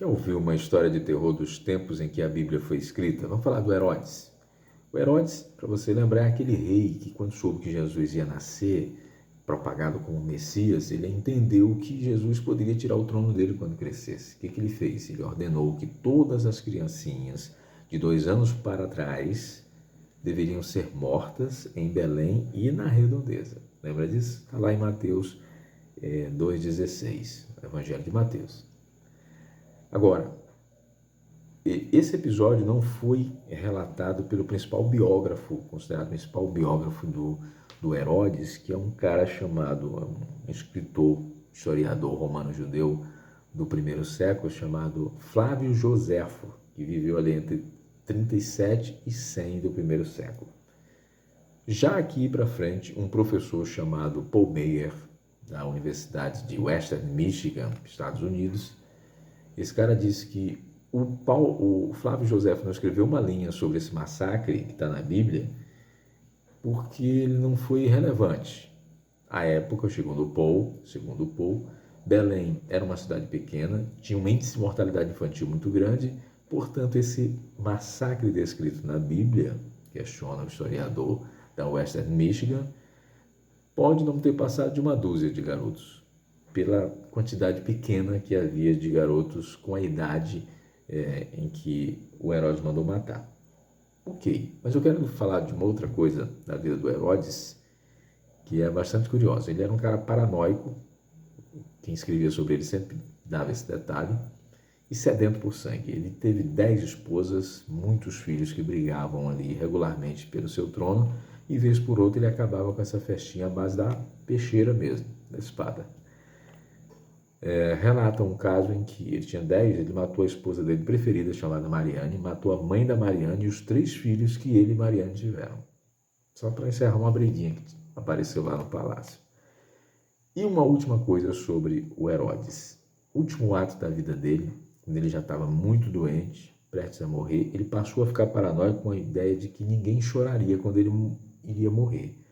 Quer ouvir uma história de terror dos tempos em que a Bíblia foi escrita? Vamos falar do Herodes. O Herodes, para você lembrar, é aquele rei que, quando soube que Jesus ia nascer, propagado como Messias, ele entendeu que Jesus poderia tirar o trono dele quando crescesse. O que ele fez? Ele ordenou que todas as criancinhas de 2 anos para trás deveriam ser mortas em Belém e na redondeza. Lembra disso? Está lá em Mateus 2,16, Evangelho de Mateus. Agora, esse episódio não foi relatado pelo principal biógrafo, considerado o principal biógrafo do Herodes, que é um cara chamado, um escritor, historiador romano-judeu do primeiro século, chamado Flávio Joséfo, que viveu ali entre 37 e 100 do primeiro século. Já aqui para frente, um professor chamado Paul Meier, da Universidade de Western Michigan, Estados Unidos, esse cara disse que o Flávio Joséfo não escreveu uma linha sobre esse massacre que está na Bíblia porque ele não foi relevante. À época, segundo Paul, Belém era uma cidade pequena, tinha um índice de mortalidade infantil muito grande, portanto, esse massacre descrito na Bíblia, questiona o historiador da Western Michigan, pode não ter passado de uma dúzia de garotos, pela quantidade pequena que havia de garotos com a idade em que o Herodes mandou matar. Ok, mas eu quero falar de uma outra coisa da vida do Herodes, que é bastante curiosa. Ele era um cara paranoico, quem escrevia sobre ele sempre dava esse detalhe, e sedento por sangue. Ele teve 10 esposas, muitos filhos que brigavam ali regularmente pelo seu trono, e vez por outra ele acabava com essa festinha à base da peixeira mesmo, da espada. Relata um caso em que ele tinha 10, ele matou a esposa dele preferida, chamada Mariane, matou a mãe da Mariane e os 3 filhos que ele e Mariane tiveram. Só para encerrar uma briguinha que apareceu lá no palácio. E uma última coisa sobre o Herodes. O último ato da vida dele, quando ele já estava muito doente, prestes a morrer, ele passou a ficar paranoico com a ideia de que ninguém choraria quando ele iria morrer.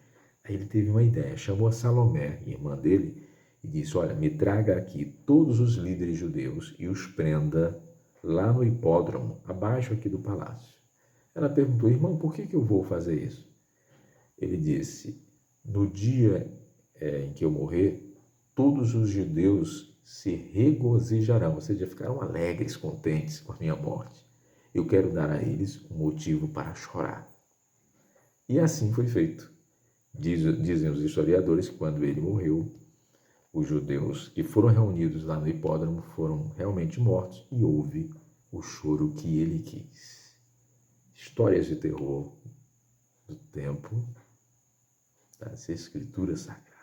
Aí ele teve uma ideia, chamou a Salomé, irmã dele, e disse: olha, me traga aqui todos os líderes judeus e os prenda lá no hipódromo, abaixo aqui do palácio. Ela perguntou: irmão, por que eu vou fazer isso? Ele disse: no dia em que eu morrer, todos os judeus se regozijarão, ou seja, ficarão alegres, contentes com a minha morte. Eu quero dar a eles um motivo para chorar. E assim foi feito. Dizem os historiadores que quando ele morreu, os judeus que foram reunidos lá no hipódromo foram realmente mortos e houve o choro que ele quis. Histórias de terror do tempo das Escrituras Sagradas.